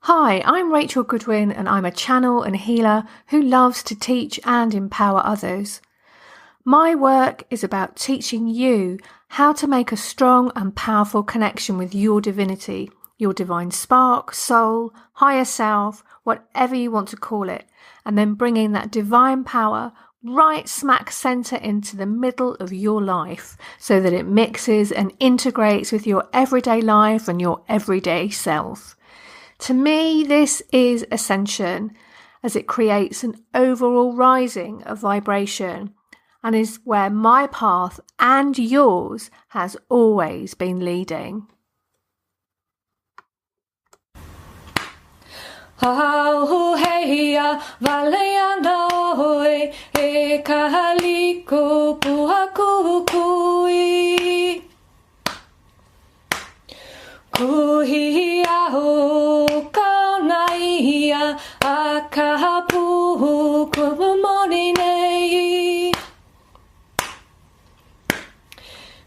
Hi, I'm Rachel Goodwin and I'm a channel and healer who loves to teach and empower others. My work is about teaching you how to make a strong and powerful connection with your divinity, your divine spark, soul, higher self, whatever you want to call it, and then bringing that divine power right smack center into the middle of your life so that it mixes and integrates with your everyday life and your everyday self. To me, this is ascension as it creates an overall rising of vibration and is where my path and yours has always been leading. Kuhia ho kaunaiia akapu kumorinei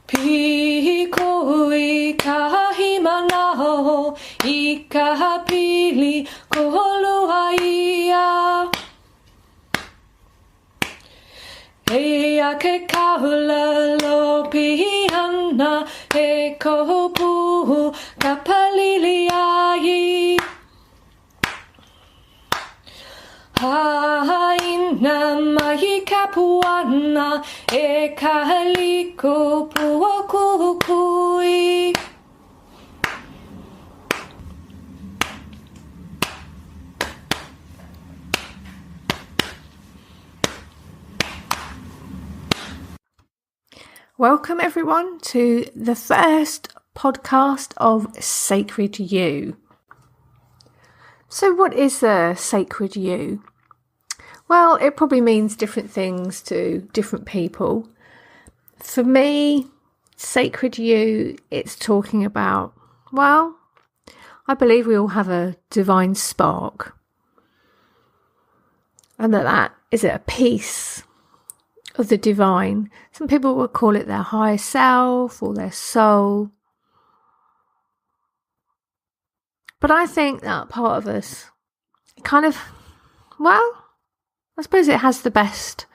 Pikoi kahimana ho ikahapili koholuaia Ea ke kaula lo pihana e kohopu kapaliliai Haina mai kapuana e kaliko puakukui Welcome everyone to the first podcast of Sacred You. So what is a sacred you? Well, it probably means different things to different people. For me, sacred you, it's talking about, well, I believe we all have a divine spark. And that is a piece of the divine. Some people will call it their higher self or their soul. But I think that part of us, kind of, well, I suppose it has the best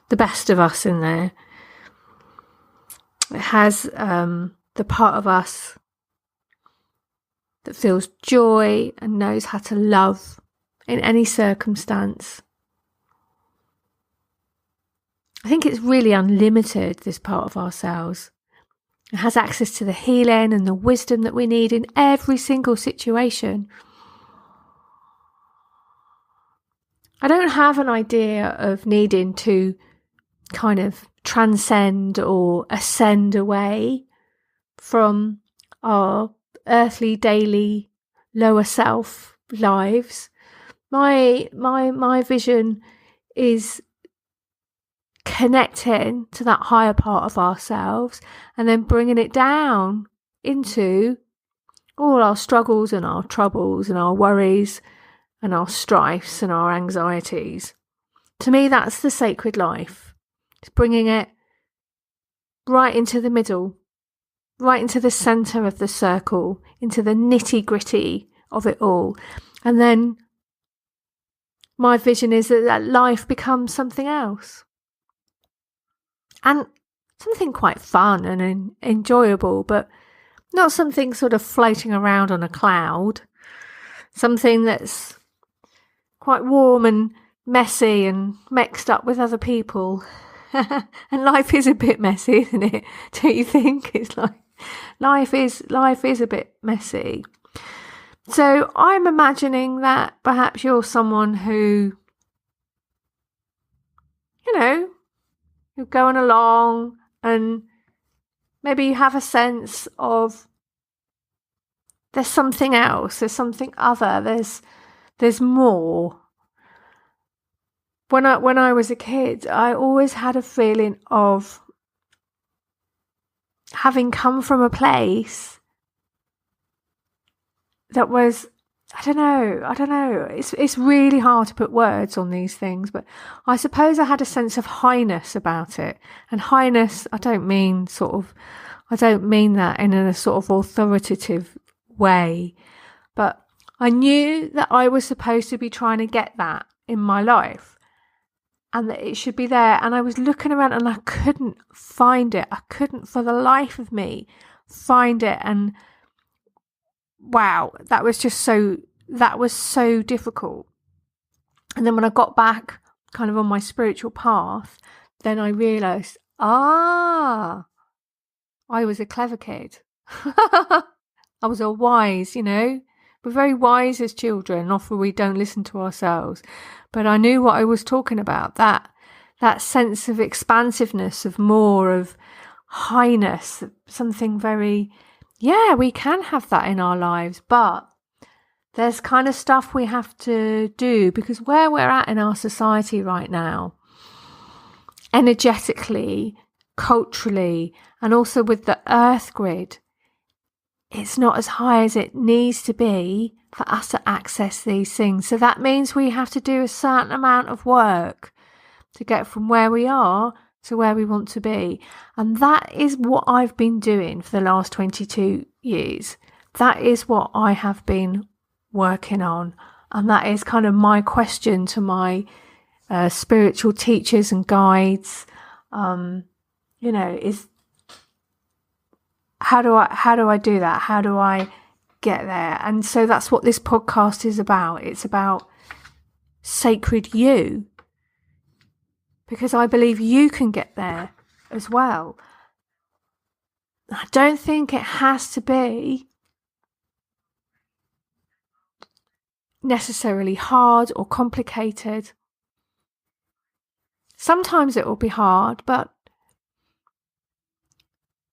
of us in there. It has the part of us that feels joy and knows how to love in any circumstance. I think it's really unlimited, this part of ourselves. It has access to the healing and the wisdom that we need in every single situation. I don't have an idea of needing to kind of transcend or ascend away from our earthly, daily, lower self lives. My vision is connecting to that higher part of ourselves and then bringing it down into all our struggles and our troubles and our worries and our strifes and our anxieties. To me, that's the sacred life. It's bringing it right into the middle, right into the centre of the circle, into the nitty-gritty of it all. And then my vision is that life becomes something else. And something quite fun and enjoyable, but not something sort of floating around on a cloud. Something that's quite warm and messy and mixed up with other people. And life is a bit messy, isn't it? Don't you think? It's like life is a bit messy. So I'm imagining that perhaps you're someone who, you're going along and maybe you have a sense of there's something else, there's something other, there's more. When I was a kid, I always had a feeling of having come from a place that was, I don't know. It's really hard to put words on these things, but I suppose I had a sense of highness about it. And highness, I don't mean that in a sort of authoritative way, but I knew that I was supposed to be trying to get that in my life and that it should be there. And I was looking around and I couldn't find it. I couldn't for the life of me find it. And wow, that was so difficult. And then when I got back kind of on my spiritual path, then I realised, I was a clever kid. I was all wise, We're very wise as children. Often we don't listen to ourselves. But I knew what I was talking about, that sense of expansiveness, of more, of highness, something very, we can have that in our lives. But there's kind of stuff we have to do, because where we're at in our society right now, energetically, culturally, and also with the earth grid, it's not as high as it needs to be for us to access these things. So that means we have to do a certain amount of work to get from where we are to where we want to be. And that is what I've been doing for the last 22 years. That is what I have been working on. And that is kind of my question to my spiritual teachers and guides, is how do I do that? How do I get there? And so that's what this podcast is about. It's about sacred you, because I believe you can get there as well. I don't think it has to be necessarily hard or complicated. Sometimes it will be hard, but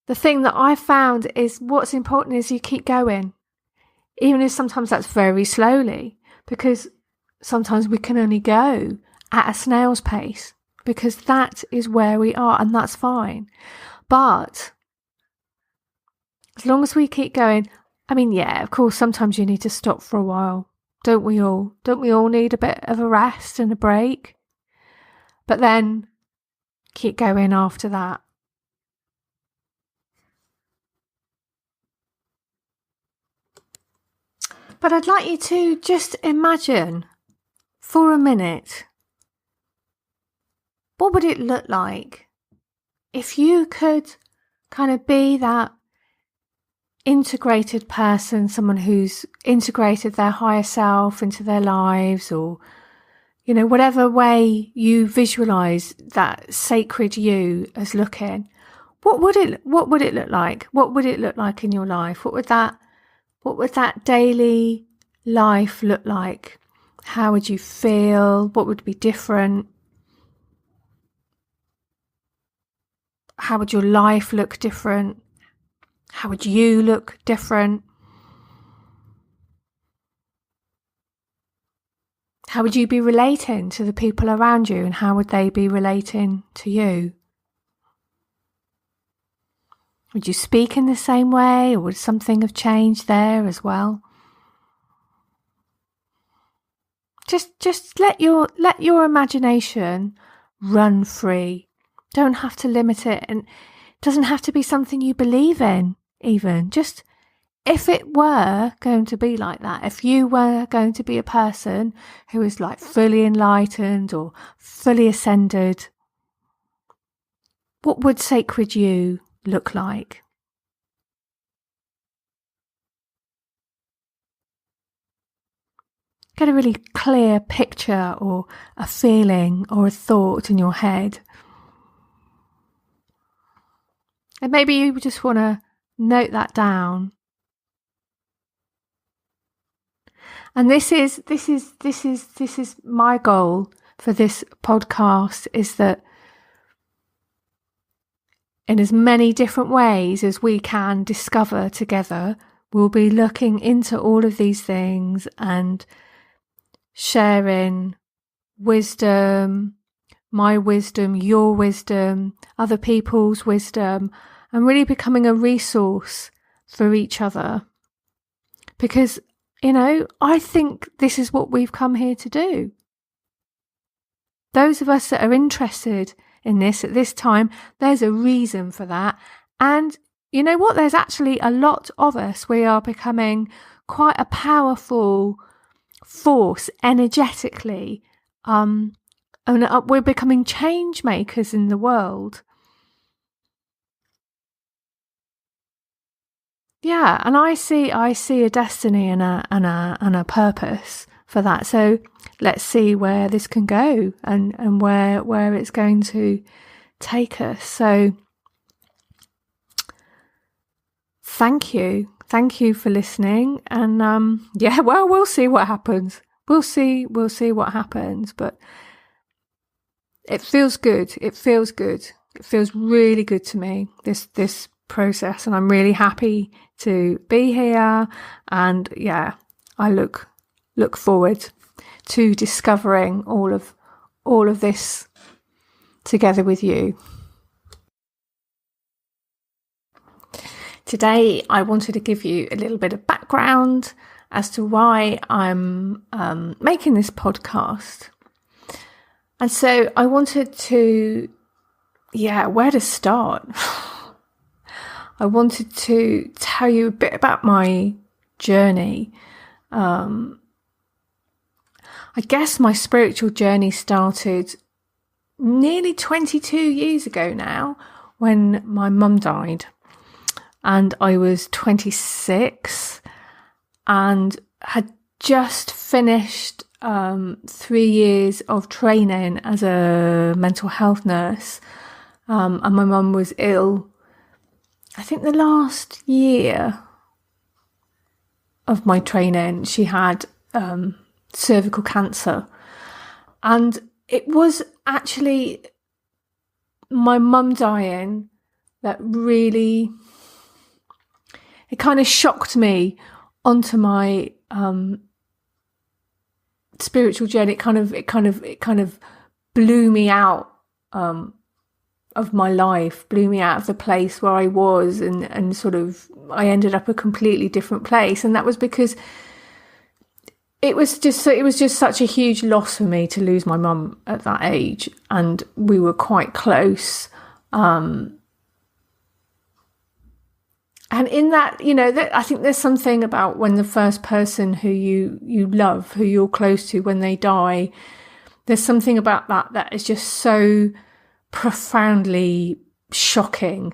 the thing that I found is what's important is you keep going, even if sometimes that's very slowly, because sometimes we can only go at a snail's pace, because that is where we are, and that's fine. But as long as we keep going, of course, sometimes you need to stop for a while. Don't we all? Don't we all need a bit of a rest and a break? But then keep going after that. But I'd like you to just imagine for a minute, what would it look like if you could kind of be that integrated person, someone who's integrated their higher self into their lives, or, whatever way you visualize that sacred you as looking, what would it look like? What would it look like in your life? What would that daily life look like? How would you feel? What would be different? How would your life look different? How would you look different? How would you be relating to the people around you, and how would they be relating to you? Would you speak in the same way, or would something have changed there as well? Just let your imagination run free. Don't have to limit it, and it doesn't have to be something you believe in even. Just if it were going to be like that, if you were going to be a person who is like fully enlightened or fully ascended, what would sacred you look like? Get a really clear picture or a feeling or a thought in your head. And maybe you just want to note that down. And this is my goal for this podcast, is that in as many different ways as we can discover together, we'll be looking into all of these things and sharing wisdom, my wisdom, your wisdom, other people's wisdom, and really becoming a resource for each other. Because, I think this is what we've come here to do. Those of us that are interested in this at this time, there's a reason for that. And you know what? There's actually a lot of us. We are becoming quite a powerful force energetically, and we're becoming change makers in the world. Yeah, and I see a destiny and a purpose for that. So let's see where this can go and where it's going to take us. So thank you for listening. And well, we'll see what happens. We'll see what happens. But it feels good. It feels really good to me, this process, and I'm really happy to be here. And yeah, I look forward to discovering all of this together with you. Today, I wanted to give you a little bit of background as to why I'm making this podcast. And so I wanted to, where to start? I wanted to tell you a bit about my journey. I guess my spiritual journey started nearly 22 years ago now, when my mum died. And I was 26 and had just finished 3 years of training as a mental health nurse. And my mum was ill. I think the last year of my training, she had cervical cancer. And it was actually my mum dying that really, it kind of shocked me onto my spiritual journey. It kind of blew me out of my life, blew me out of the place where I was, and sort of I ended up a completely different place. And that was because it was just such a huge loss for me to lose my mum at that age, and we were quite close. And in that, I think there's something about when the first person who you love, who you're close to, when they die, there's something about that is just so profoundly shocking.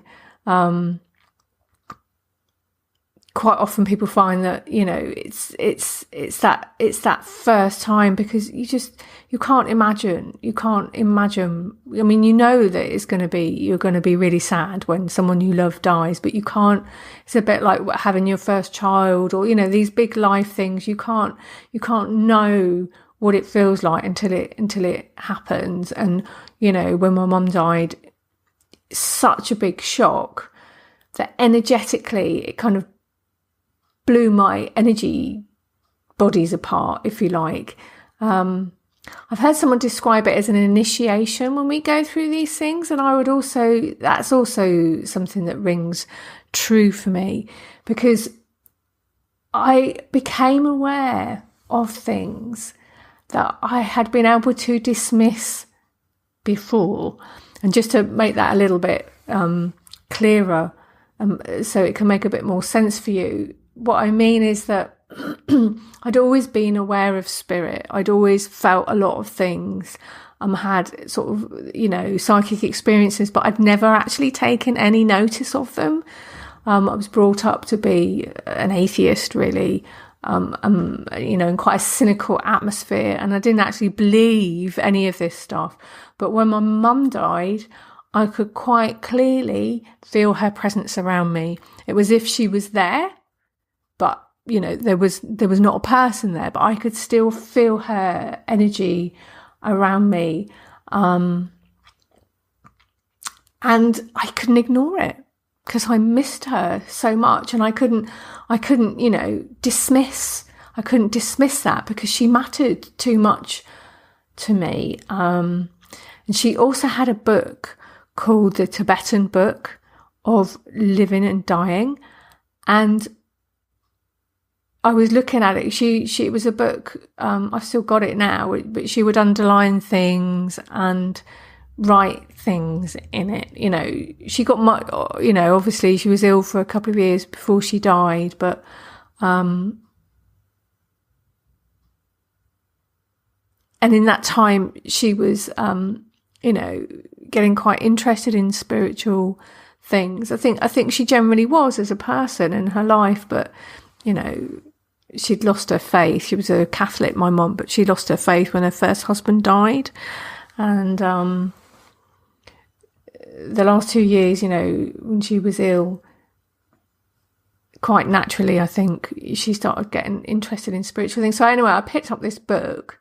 Quite often people find that, it's that first time, because you can't imagine. I mean, that you're going to be really sad when someone you love dies, but you can't. It's a bit like having your first child, or these big life things. You can't know what it feels like until it happens. And when my mum died, such a big shock that energetically it kind of blew my energy bodies apart, if you like. I've heard someone describe it as an initiation when we go through these things, and that's also something that rings true for me, because I became aware of things that I had been able to dismiss before. And just to make that a little bit clearer, so it can make a bit more sense for you, what I mean is that I'd always been aware of spirit. I'd always felt a lot of things, had sort of, psychic experiences, but I'd never actually taken any notice of them. I was brought up to be an atheist, really, in quite a cynical atmosphere, and I didn't actually believe any of this stuff. But when my mum died, I could quite clearly feel her presence around me. It was as if she was there, but there was not a person there, but I could still feel her energy around me, and I couldn't ignore it, because I missed her so much, and I couldn't dismiss that, because she mattered too much to me. And she also had a book called The Tibetan Book of Living and Dying, and I was looking at it. It was a book, I've still got it now, but she would underline things and write things in it. She got much, obviously she was ill for a couple of years before she died, but and in that time, she was, getting quite interested in spiritual things. I think she generally was as a person in her life, but, she'd lost her faith. She was a Catholic, my mum, but she lost her faith when her first husband died. And the last 2 years, when she was ill, quite naturally, I think she started getting interested in spiritual things. So anyway, I picked up this book,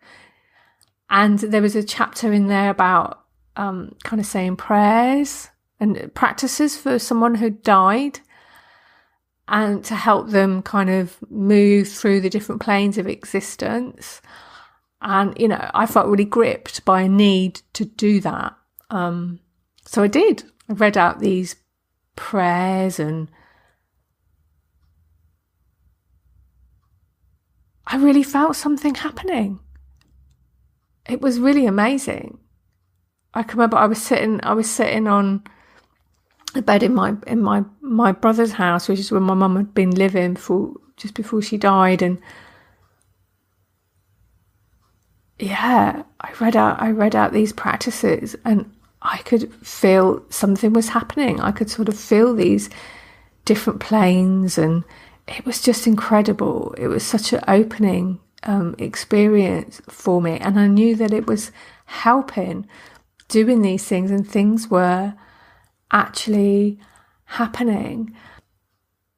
and there was a chapter in there about kind of saying prayers and practices for someone who died, and to help them kind of move through the different planes of existence. And, I felt really gripped by a need to do that. So I did. I read out these prayers, and I really felt something happening. It was really amazing. I can remember I was sitting on a bed in my brother's house, which is where my mum had been living just before she died, and I read out these practices, and I could feel something was happening. I could sort of feel these different planes, and it was just incredible. It was such an opening experience for me, and I knew that it was helping doing these things, and things were actually happening.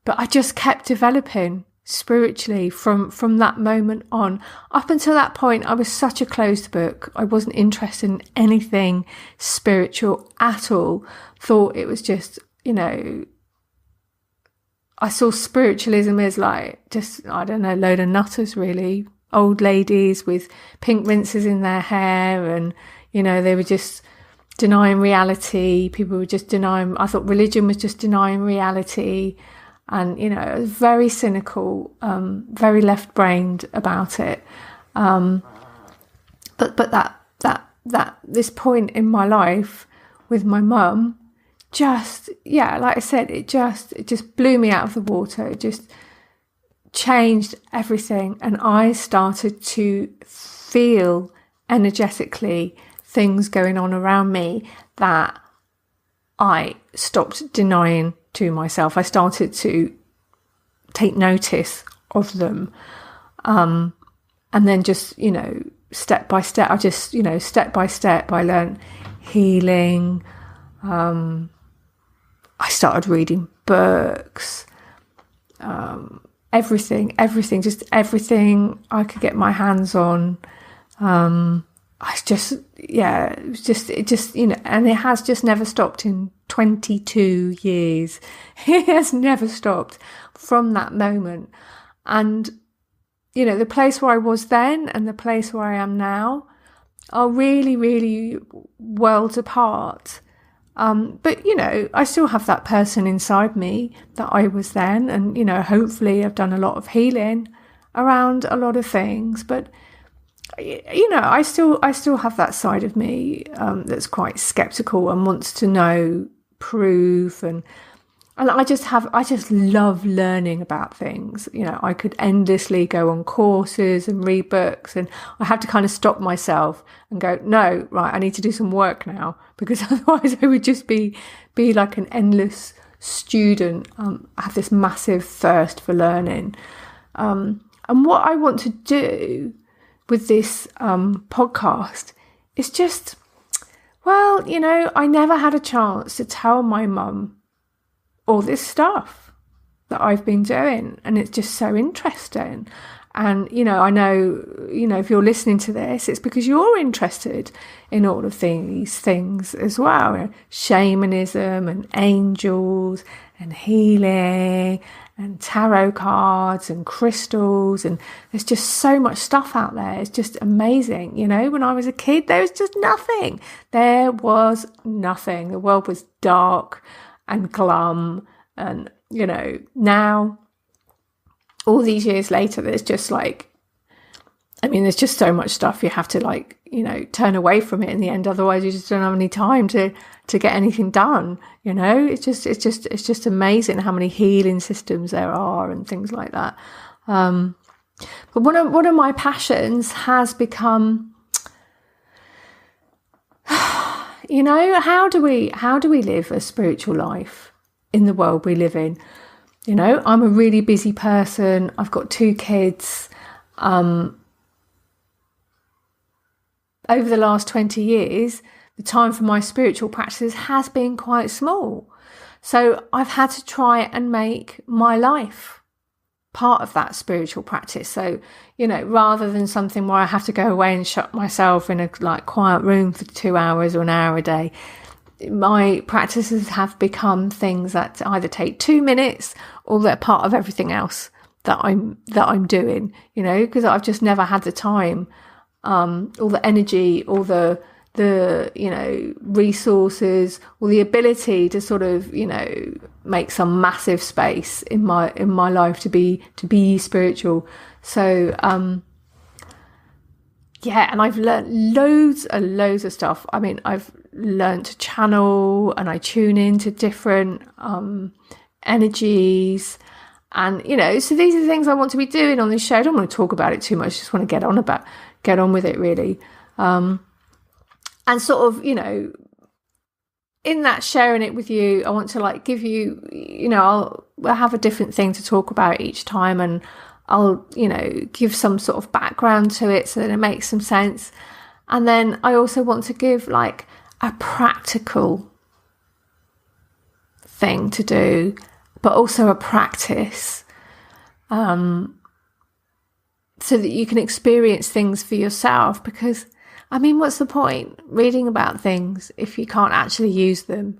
But I just kept developing spiritually from that moment on. Up until that point, I was such a closed book. I wasn't interested in anything spiritual at all. Thought it was just, I saw spiritualism as like just, I don't know, load of nutters really. Old ladies with pink rinses in their hair, and, they were just denying reality. People were just denying, I thought religion was just denying reality. And, I was very cynical, very left-brained about it. But that this point in my life with my mum, just, like I said, it just blew me out of the water. It just changed everything. And I started to feel energetically things going on around me that I stopped denying to myself. I started to take notice of them. And then just, step by step, step by step, I learned healing. I started reading books, everything I could get my hands on. It just, and it has just never stopped in 22 years. It has never stopped from that moment. And, the place where I was then and the place where I am now are really, really worlds apart. But, I still have that person inside me that I was then. And, hopefully I've done a lot of healing around a lot of things. But, I still have that side of me that's quite skeptical and wants to know proof. And I just love learning about things. I could endlessly go on courses and read books, and I have to kind of stop myself and go, no, right, I need to do some work now, because otherwise I would just be like an endless student. I have this massive thirst for learning. And what I want to do with this podcast is just, I never had a chance to tell my mum all this stuff that I've been doing, and it's just so interesting. And, I know, if you're listening to this, it's because you're interested in all of these things as well. Shamanism and angels and healing and tarot cards and crystals. And there's just so much stuff out there. It's just amazing. When I was a kid, there was just nothing. There was nothing. The world was dark and glum. And, now, all these years later, there's just there's just so much stuff you have to turn away from it in the end. Otherwise you just don't have any time to get anything done. It's just amazing how many healing systems there are and things like that. But one of my passions has become how do we live a spiritual life in the world we live in? I'm a really busy person. I've got 2 kids. Over the last 20 years, the time for my spiritual practices has been quite small. So I've had to try and make my life part of that spiritual practice. So, rather than something where I have to go away and shut myself in a quiet room for 2 hours or an hour a day, my practices have become things that either take 2 minutes or they're part of everything else that I'm doing, because I've just never had the time, or the energy, or the resources, or the ability to sort of, make some massive space in my life to be spiritual. So, and I've learned loads and loads of stuff. I mean, I've learned to channel, and I tune into different energies, and so these are the things I want to be doing on this show. I don't want to talk about it too much. Just want to get on with it, really. And sort of, in that sharing it with you, I want to give you, we'll have a different thing to talk about each time, and I'll, give some sort of background to it so that it makes some sense. And then I also want to give a practical thing to do, but also a practice, so that you can experience things for yourself. Because, what's the point reading about things if you can't actually use them?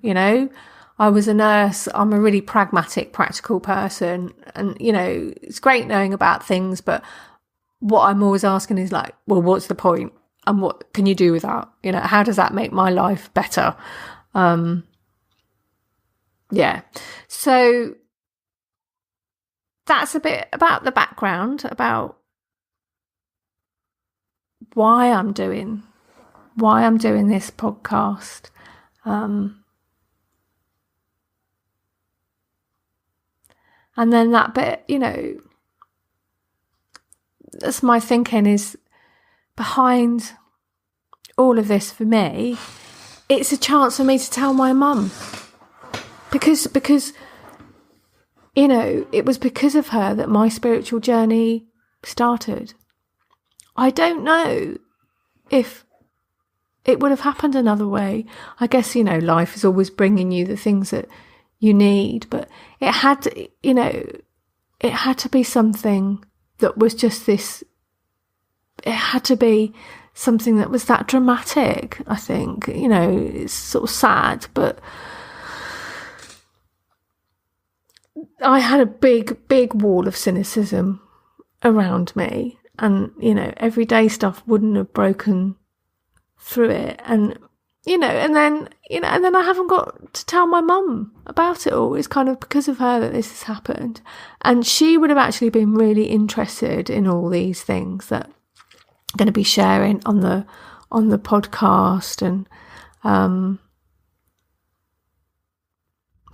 I was a nurse. I'm a really pragmatic, practical person. And, it's great knowing about things, but what I'm always asking is well, what's the point? And what can you do with that? How does that make my life better? So that's a bit about the background, about why I'm doing this podcast. And then that bit, that's my thinking is behind all of this for me. It's a chance for me to tell my mum. Because it was because of her that my spiritual journey started. I don't know if it would have happened another way. I guess, life is always bringing you the things that you need, but it had to be something that was just this, it had to be something that was that dramatic, I think. It's sort of sad, but I had a big wall of cynicism around me, and everyday stuff wouldn't have broken through it, and and then I haven't got to tell my mum about it all. It's kind of because of her that this has happened, and she would have actually been really interested in all these things that I'm going to be sharing on the podcast, and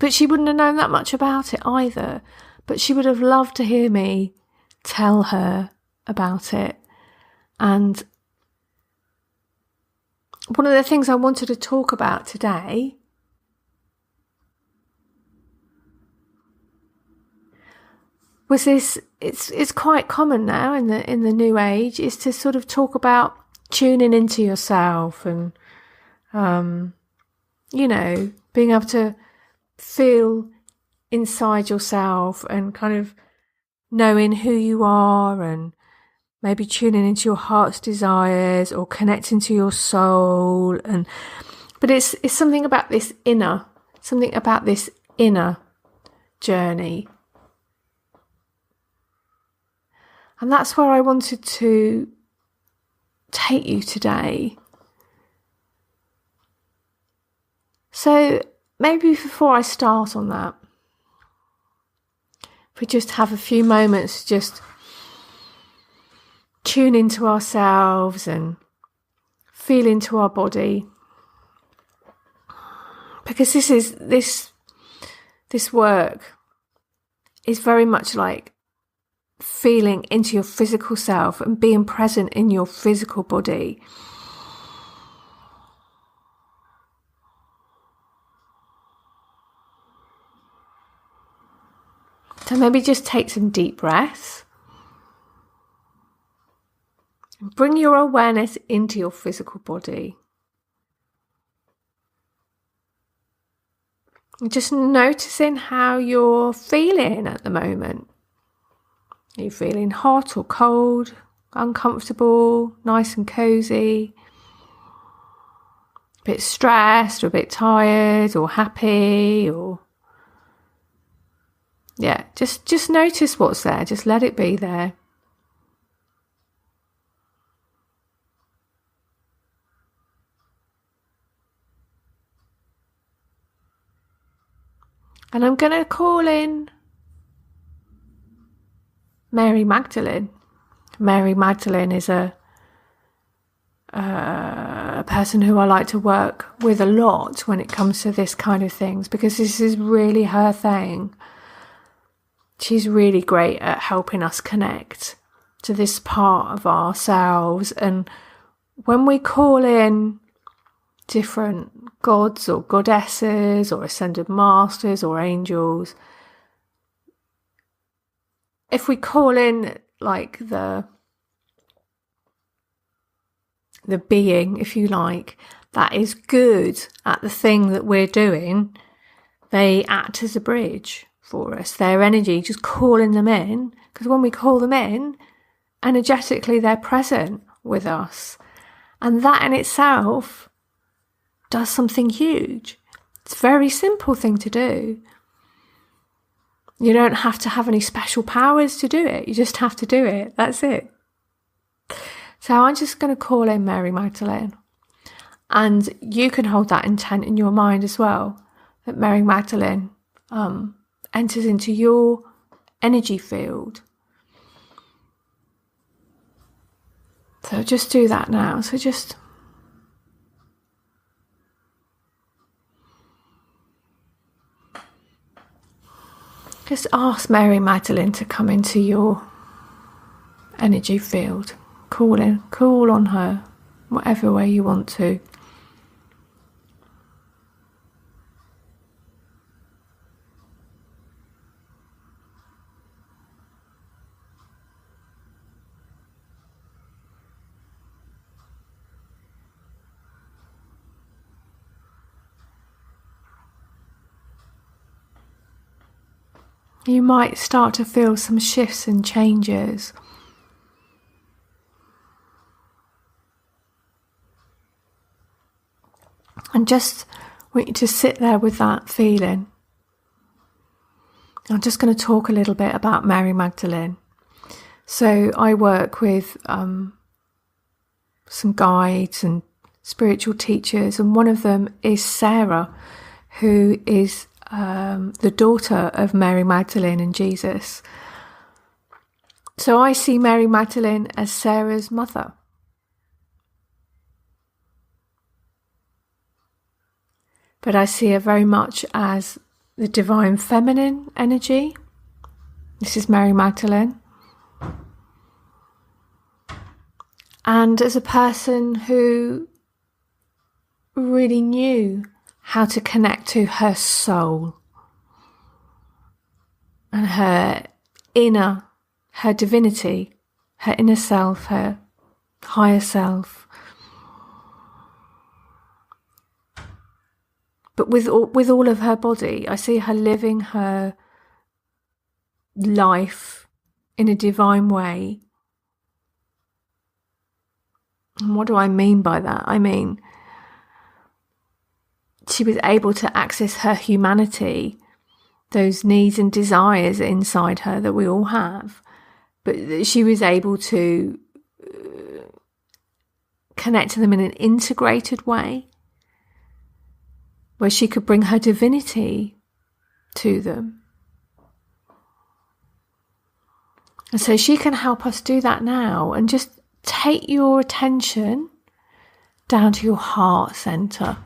but she wouldn't have known that much about it either. But she would have loved to hear me tell her about it. And one of the things I wanted to talk about today was this. It's quite common now in the new age, is to sort of talk about tuning into yourself, and being able to feel inside yourself, and kind of knowing who you are, and maybe tuning into your heart's desires, or connecting to your soul. But it's something about this inner journey. And that's where I wanted to take you today. So maybe before I start on that, if we just have a few moments, just tune into ourselves and feel into our body, because this work is very much like feeling into your physical self and being present in your physical body. So maybe just take some deep breaths. And bring your awareness into your physical body. And just noticing how you're feeling at the moment. Are you feeling hot or cold, uncomfortable, nice and cozy? A bit stressed or a bit tired or happy or... Yeah, just notice what's there. Just let it be there. And I'm going to call in Mary Magdalene. Mary Magdalene is a person who I like to work with a lot when it comes to this kind of things, because this is really her thing. She's really great at helping us connect to this part of ourselves. And when we call in different gods or goddesses or ascended masters or angels, if we call in like the being, if you like, that is good at the thing that we're doing, they act as a bridge for us. Their energy, just calling them in, because when we call them in, energetically they're present with us. And that in itself does something huge. It's a very simple thing to do. You don't have to have any special powers to do it. You just have to do it. That's it. So I'm just going to call in Mary Magdalene. And you can hold that intent in your mind as well, that Mary Magdalene enters into your energy field. So just do that now. So just ask Mary Magdalene to come into your energy field. Call on her, whatever way you want to. You might start to feel some shifts and changes. And just want you to sit there with that feeling. I'm just going to talk a little bit about Mary Magdalene. So I work with some guides and spiritual teachers, and one of them is Sarah, who is the daughter of Mary Magdalene and Jesus. So I see Mary Magdalene as Sarah's mother. But I see her very much as the divine feminine energy. This is Mary Magdalene. And as a person who really knew how to connect to her soul and her divinity, her inner self, her higher self. But with all of her body, I see her living her life in a divine way. And what do I mean by that? I mean, she was able to access her humanity, those needs and desires inside her that we all have. But she was able to connect to them in an integrated way, where she could bring her divinity to them. And so she can help us do that now, and just take your attention down to your heart center.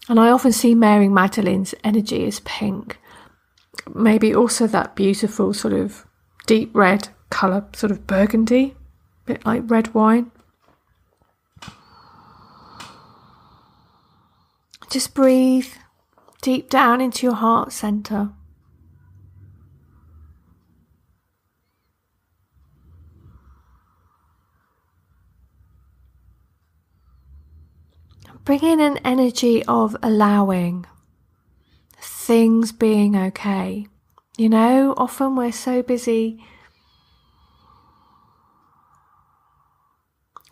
And I often see Mary Magdalene's energy as pink. Maybe also that beautiful sort of deep red colour, sort of burgundy, a bit like red wine. Just breathe deep down into your heart center. Bring in an energy of allowing, things being okay. You know, often we're so busy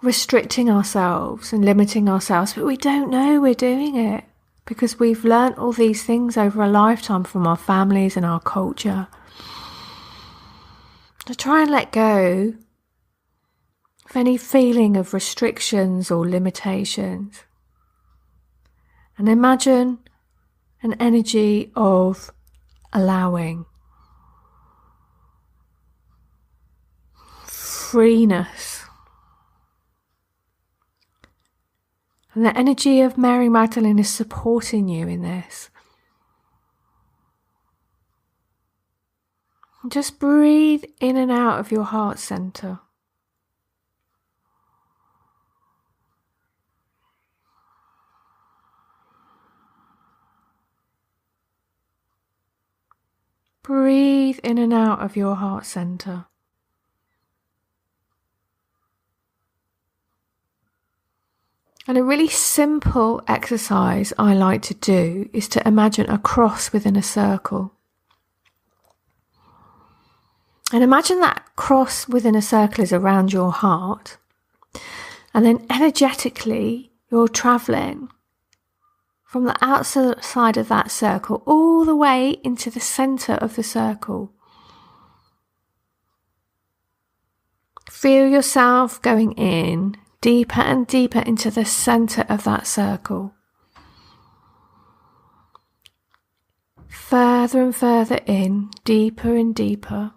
restricting ourselves and limiting ourselves, but we don't know we're doing it because we've learnt all these things over a lifetime from our families and our culture. So try and let go of any feeling of restrictions or limitations. And imagine an energy of allowing, freeness. And the energy of Mary Magdalene is supporting you in this. And just breathe in and out of your heart center. Breathe in and out of your heart center. And a really simple exercise I like to do is to imagine a cross within a circle. And imagine that cross within a circle is around your heart. And then energetically, you're traveling from the outside of that circle all the way into the center of the circle. Feel yourself going in deeper and deeper into the center of that circle. Further and further in, deeper and deeper.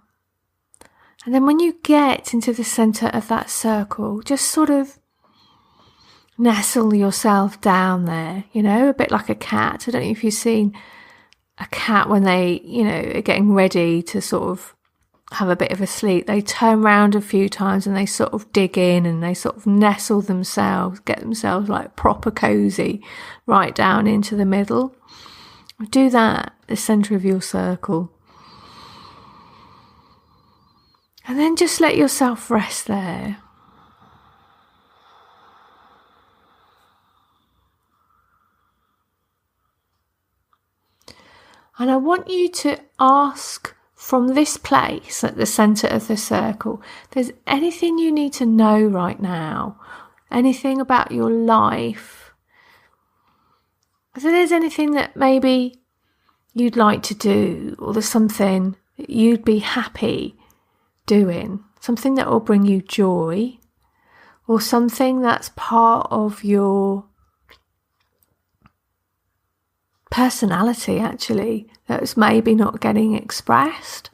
And then when you get into the center of that circle, just sort of nestle yourself down there, you know, a bit like a cat. I don't know if you've seen a cat when they, you know, are getting ready to sort of have a bit of a sleep. They turn around a few times and they sort of dig in and they sort of nestle themselves, get themselves like proper cozy right down into the middle. Do that at the center of your circle. And then just let yourself rest there. And I want you to ask from this place at the center of the circle, if there's anything you need to know right now, anything about your life, if there's anything that maybe you'd like to do, or there's something that you'd be happy doing, something that will bring you joy, or something that's part of your personality actually, that's maybe not getting expressed.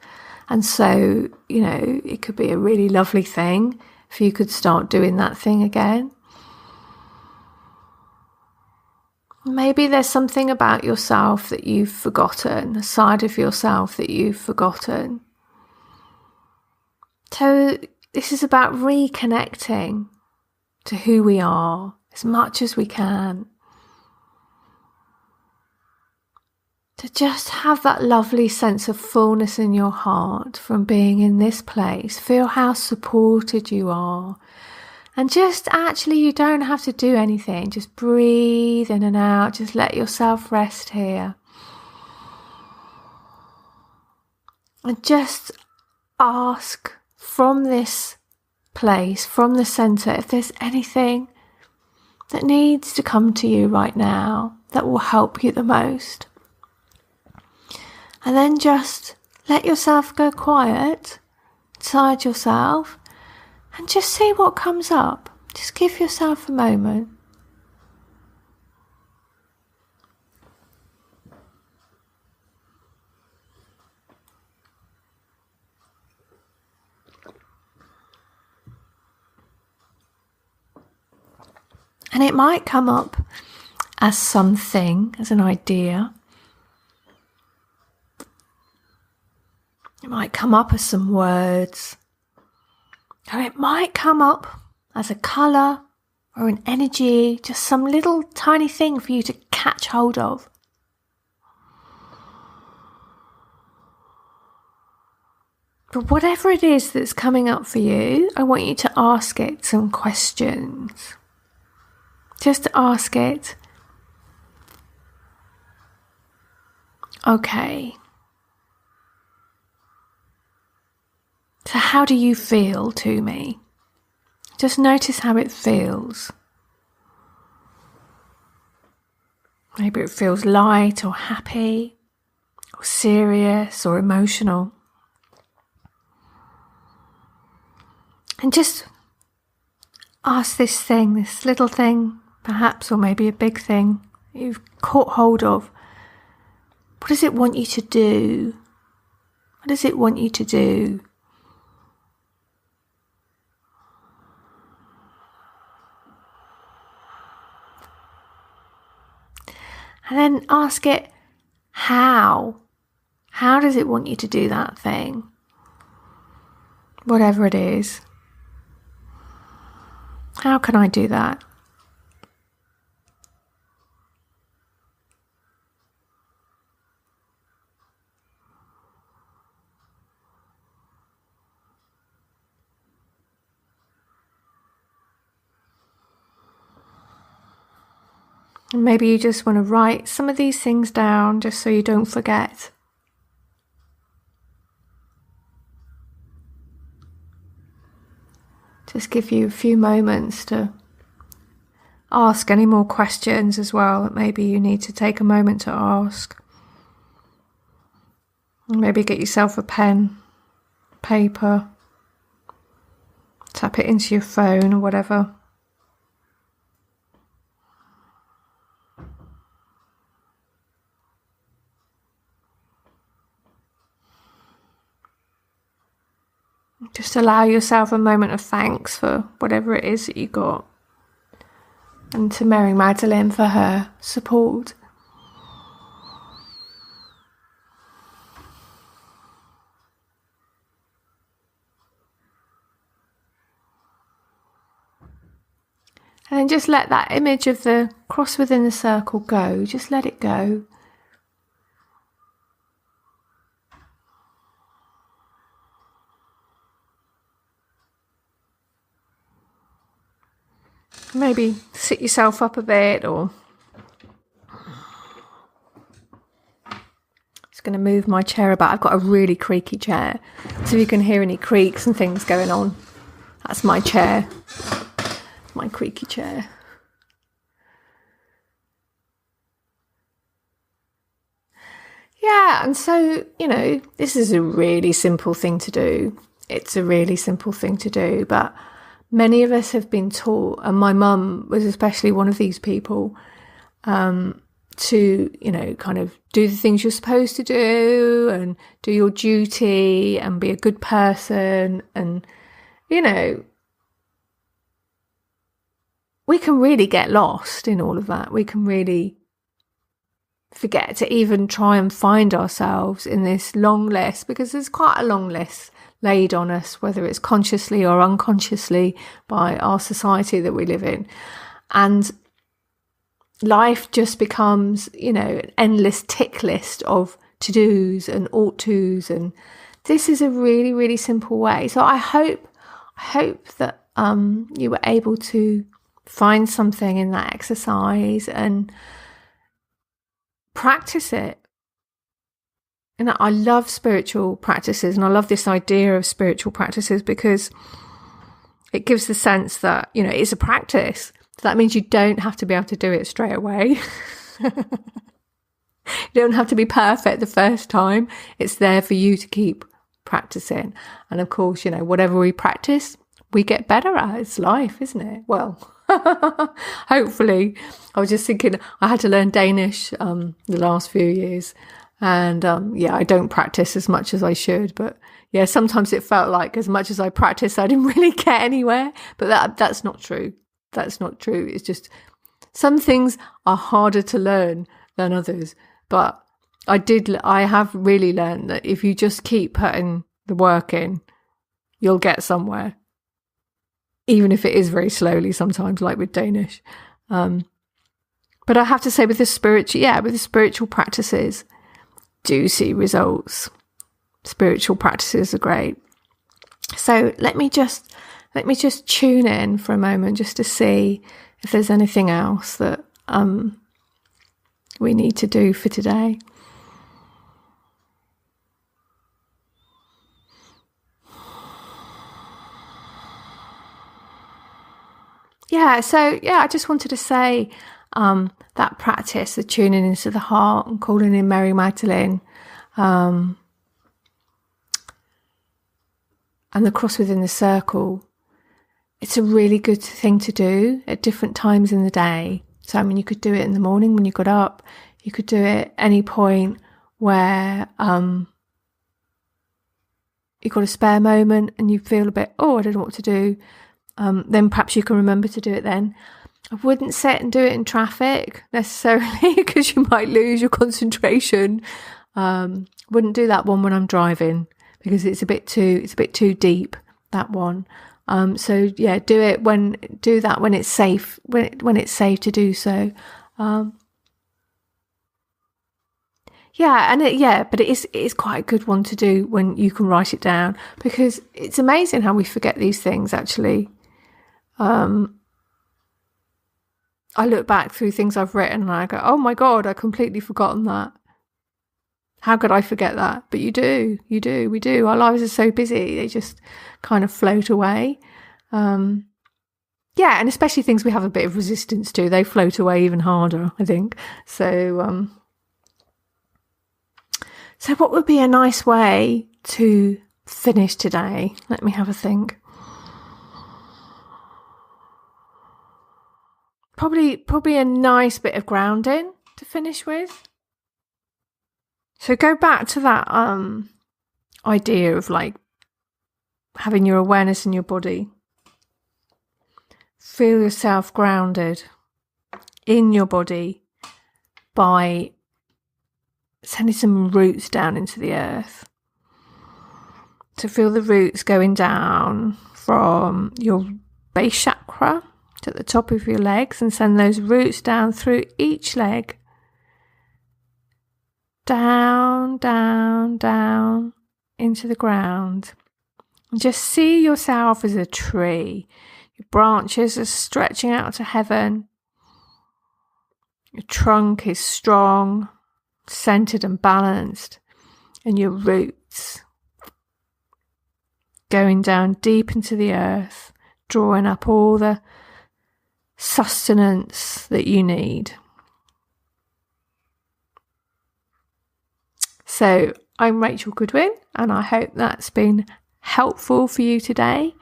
And so, you know, it could be a really lovely thing if you could start doing that thing again. Maybe there's something about yourself that you've forgotten, a side of yourself that you've forgotten. So this is about reconnecting to who we are as much as we can. To just have that lovely sense of fullness in your heart from being in this place. Feel how supported you are. And just actually, you don't have to do anything. Just breathe in and out. Just let yourself rest here. And just ask from this place, from the center, if there's anything that needs to come to you right now that will help you the most. And then just let yourself go quiet inside yourself and just see what comes up. Just give yourself a moment. And it might come up as something, as an idea. It might come up as some words, or it might come up as a colour or an energy, just some little tiny thing for you to catch hold of. But whatever it is that's coming up for you, I want you to ask it some questions. Just ask it, okay, so how do you feel to me? Just notice how it feels. Maybe it feels light or happy or serious or emotional. And just ask this thing, this little thing, perhaps, or maybe a big thing you've caught hold of. What does it want you to do? What does it want you to do? And then ask it, how? How does it want you to do that thing? Whatever it is. How can I do that? And maybe you just want to write some of these things down just so you don't forget. Just give you a few moments to ask any more questions as well that maybe you need to take a moment to ask. And maybe get yourself a pen, paper, tap it into your phone or whatever. Just allow yourself a moment of thanks for whatever it is that you got. And to Mary Magdalene for her support. And then just let that image of the cross within the circle go. Just let it go. Maybe sit yourself up a bit, or just going to move my chair about. I've got a really creaky chair, so if you can hear any creaks and things going on, that's my chair, my creaky chair. Yeah, and so, this is a really simple thing to do. It's a really simple thing to do, but many of us have been taught, and my mum was especially one of these people, to, kind of do the things you're supposed to do and do your duty and be a good person. And, we can really get lost in all of that. We can really forget to even try and find ourselves in this long list, because there's quite a long list laid on us, whether it's consciously or unconsciously by our society that we live in. And life just becomes, an endless tick list of to-dos and ought-tos. And this is a really, really simple way. So I hope that you were able to find something in that exercise and practice it. And I love spiritual practices, and I love this idea of spiritual practices because it gives the sense that, it's a practice. So that means you don't have to be able to do it straight away. You don't have to be perfect the first time. It's there for you to keep practicing. And of course, whatever we practice, we get better at. It's life, isn't it? Well, hopefully. I was just thinking I had to learn Danish the last few years. And I don't practice as much as I should, but sometimes it felt like as much as I practiced, I didn't really get anywhere. But that's not true. That's not true. It's just some things are harder to learn than others. But I have really learned that if you just keep putting the work in, you'll get somewhere, even if it is very slowly sometimes, like with Danish. But I have to say, with the spiritual practices, do see results. Spiritual practices are great. So let me just tune in for a moment just to see if there's anything else that we need to do for today. I just wanted to say that practice, the tuning into the heart and calling in Mary Magdalene, and the cross within the circle, it's a really good thing to do at different times in the day. So, I mean, you could do it in the morning when you got up. You could do it any point where you've got a spare moment and you feel a bit, I don't know what to do. Then perhaps you can remember to do it then. I wouldn't sit and do it in traffic necessarily because you might lose your concentration. Wouldn't do that one when I'm driving because it's a bit too deep, that one. Do that when it's safe, when it's safe to do so. But it is quite a good one to do when you can write it down, because it's amazing how we forget these things actually. I look back through things I've written and I go, oh my God, I've completely forgotten that. How could I forget that? But we do. Our lives are so busy, they just kind of float away. And especially things we have a bit of resistance to, they float away even harder, I think. So what would be a nice way to finish today? Let me have a think. Probably a nice bit of grounding to finish with. So go back to that idea of like having your awareness in your body. Feel yourself grounded in your body by sending some roots down into the earth. To feel the roots going down from your base chakra to the top of your legs, and send those roots down through each leg. Down, down, down into the ground. And just see yourself as a tree. Your branches are stretching out to heaven. Your trunk is strong, centered and balanced. And your roots going down deep into the earth, drawing up all the sustenance that you need. So I'm Rachel Goodwin, and I hope that's been helpful for you today.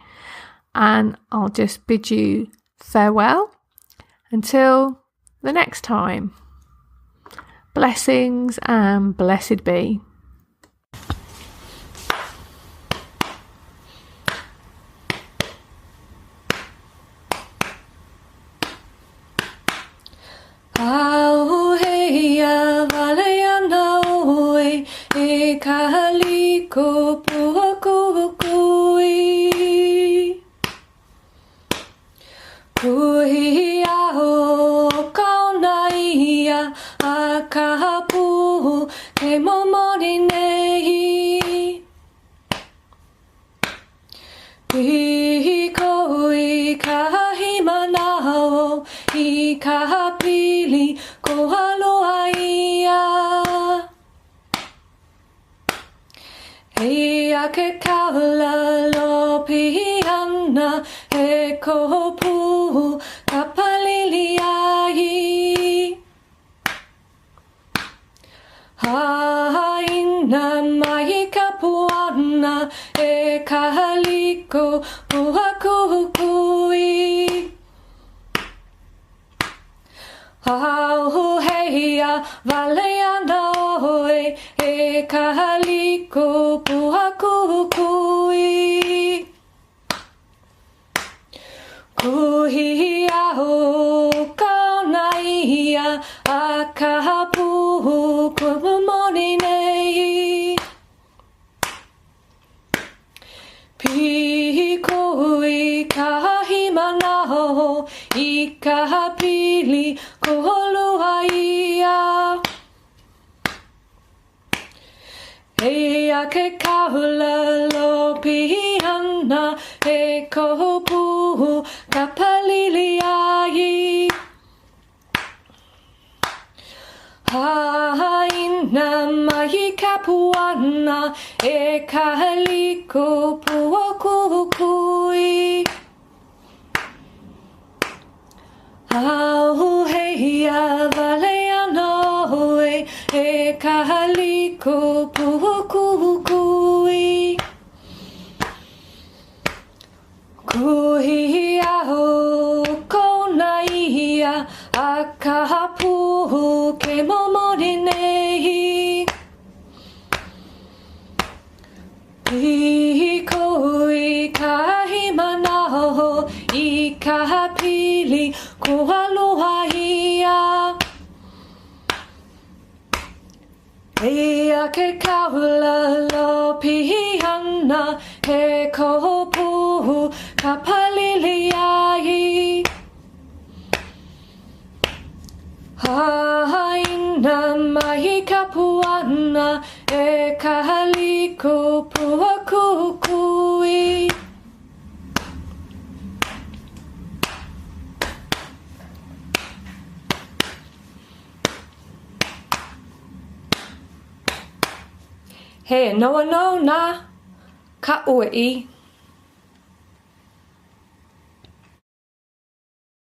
And I'll just bid you farewell until the next time. Blessings and blessed be. Kaliko puakukui Kuhia o kaunaia a kapu ke momori nei Piko I kahimanao I kahapili kohaloa ia Hea ke kaula lopi ana e kopu kapalili ai Haina mai kapuana e kahaliko puakukui Au heia valeana oe e kahaliko puakukui Kuhia o kaunaia a kapu kumamoni nei Piko I kahimanao I kahapili koholoa ia Hea ke kaula lopi ana e kopu ka palili ai. Haina mai kapuana e kaliko puokukui. Au heia valeano e kaliko puokukui. Kui au konaia a kapu ke momori nei. I koi kahi manao I ka pili ko aloha ia. Ea ke kaula lo pihana he kopu ka palili ai. Haina mai kapuana e kaliko puakukui. He noa no na ka ui